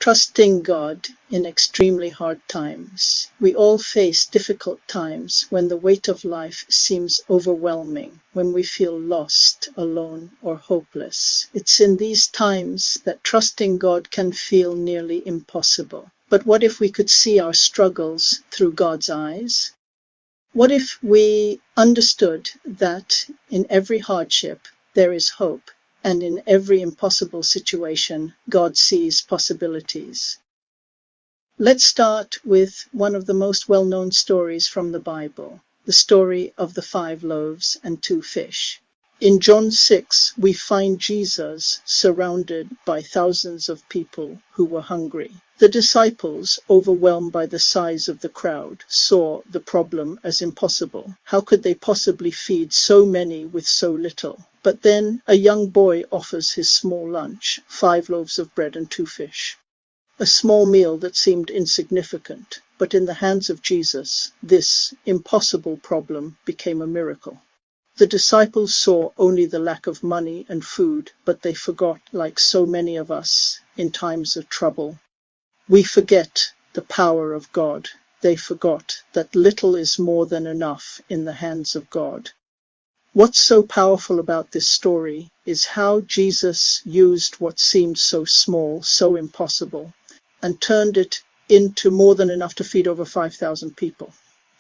Trusting God in extremely hard times. We all face difficult times when the weight of life seems overwhelming, when we feel lost, alone, or hopeless. It's in these times that trusting God can feel nearly impossible. But what if we could see our struggles through God's eyes? What if we understood that in every hardship there is hope? And in every impossible situation, God sees possibilities. Let's start with one of the most well-known stories from the Bible, the story of the 5 loaves and 2 fish. In John 6, we find Jesus surrounded by thousands of people who were hungry. The disciples, overwhelmed by the size of the crowd, saw the problem as impossible. How could they possibly feed so many with so little? But then a young boy offers his small lunch, 5 loaves of bread and 2 fish. A small meal that seemed insignificant, but in the hands of Jesus, this impossible problem became a miracle. The disciples saw only the lack of money and food, but they forgot, like so many of us in times of trouble. We forget the power of God. They forgot that little is more than enough in the hands of God. What's so powerful about this story is how Jesus used what seemed so small, so impossible, and turned it into more than enough to feed over 5,000 people.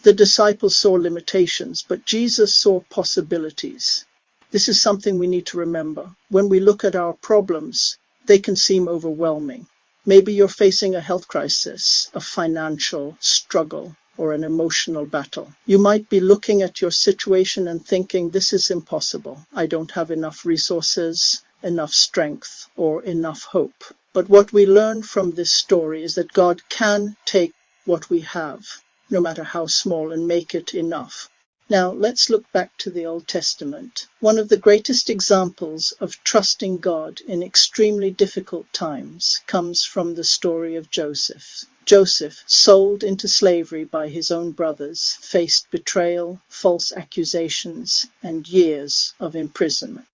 The disciples saw limitations, but Jesus saw possibilities. This is something we need to remember. When we look at our problems, they can seem overwhelming. Maybe you're facing a health crisis, a financial struggle, or an emotional battle. You might be looking at your situation and thinking, this is impossible. I don't have enough resources, enough strength, or enough hope. But what we learn from this story is that God can take what we have, no matter how small, and make it enough. Now, let's look back to the Old Testament. One of the greatest examples of trusting God in extremely difficult times comes from the story of Joseph. Joseph, sold into slavery by his own brothers, faced betrayal, false accusations, and years of imprisonment.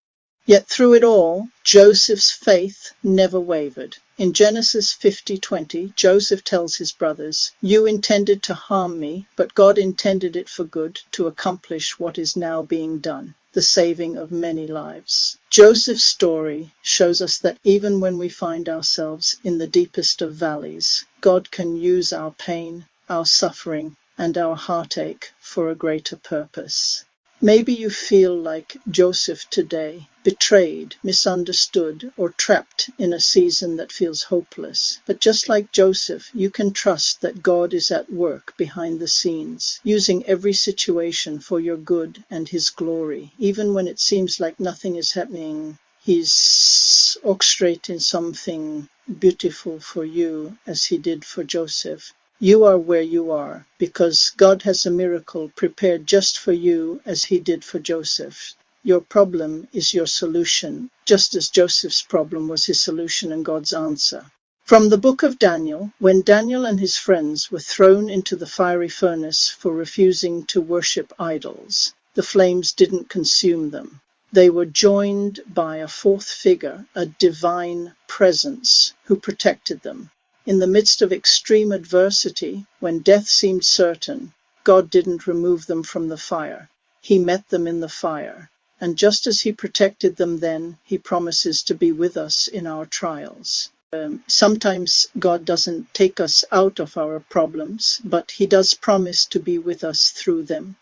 Yet through it all, Joseph's faith never wavered. In Genesis 50:20, Joseph tells his brothers, "You intended to harm me, but God intended it for good to accomplish what is now being done, the saving of many lives." Joseph's story shows us that even when we find ourselves in the deepest of valleys, God can use our pain, our suffering, and our heartache for a greater purpose. Maybe you feel like Joseph today, betrayed, misunderstood, or trapped in a season that feels hopeless. But just like Joseph, you can trust that God is at work behind the scenes, using every situation for your good and His glory. Even when it seems like nothing is happening, He's orchestrating something beautiful for you, as He did for Joseph. You are where you are because God has a miracle prepared just for you, as He did for Joseph. Your problem is your solution, just as Joseph's problem was his solution and God's answer. From the book of Daniel, when Daniel and his friends were thrown into the fiery furnace for refusing to worship idols, the flames didn't consume them. They were joined by a 4th figure, a divine presence, who protected them. In the midst of extreme adversity, when death seemed certain, God didn't remove them from the fire. He met them in the fire. And just as He protected them then, He promises to be with us in our trials. Sometimes God doesn't take us out of our problems, but He does promise to be with us through them.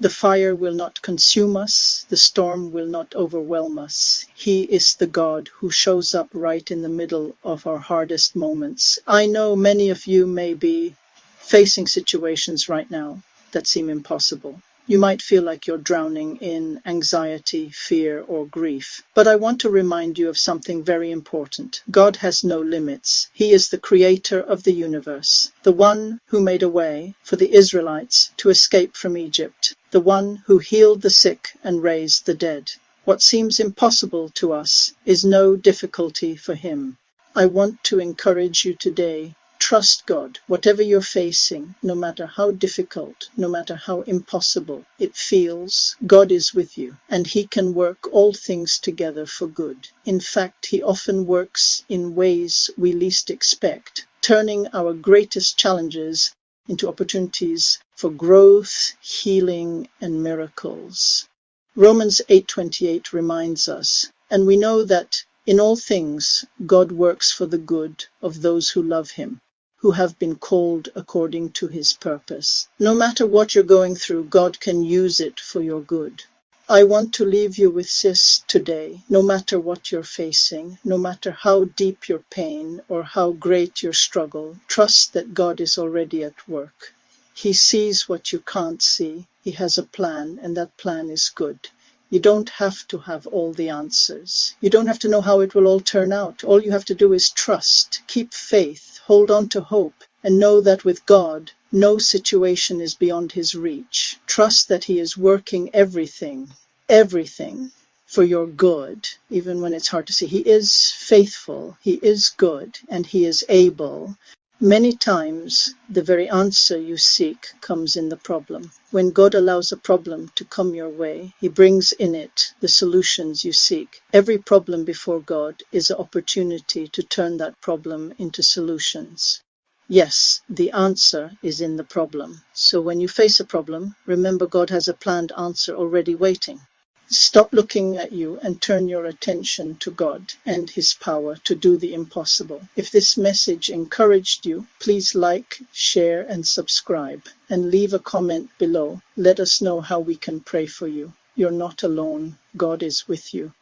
The fire will not consume us, the storm will not overwhelm us. He is the God who shows up right in the middle of our hardest moments. I know many of you may be facing situations right now that seem impossible. You might feel like you're drowning in anxiety, fear, or grief. But I want to remind you of something very important. God has no limits. He is the creator of the universe, the one who made a way for the Israelites to escape from Egypt, the one who healed the sick and raised the dead. What seems impossible to us is no difficulty for Him. I want to encourage you today. Trust God. Whatever you're facing, no matter how difficult, no matter how impossible it feels, God is with you, and He can work all things together for good. In fact, He often works in ways we least expect, turning our greatest challenges into opportunities for growth, healing, and miracles. Romans 8:28 reminds us, and we know that in all things God works for the good of those who love Him, who have been called according to His purpose. No matter what you're going through, God can use it for your good. I want to leave you with this today. No matter what you're facing, no matter how deep your pain or how great your struggle, trust that God is already at work. He sees what you can't see. He has a plan, and that plan is good. You don't have to have all the answers. You don't have to know how it will all turn out. All you have to do is trust, keep faith, hold on to hope, and know that with God, no situation is beyond His reach. Trust that He is working everything for your good, even when it's hard to see. He is faithful, He is good, and He is able. Many times, the very answer you seek comes in the problem. When God allows a problem to come your way, He brings in it the solutions you seek. Every problem before God is an opportunity to turn that problem into solutions. Yes, the answer is in the problem. So when you face a problem, remember God has a planned answer already waiting. Stop looking at you and turn your attention to God and His power to do the impossible. If this message encouraged you, please like, share, and subscribe, and leave a comment below. Let us know how we can pray for you. You're not alone. God is with you.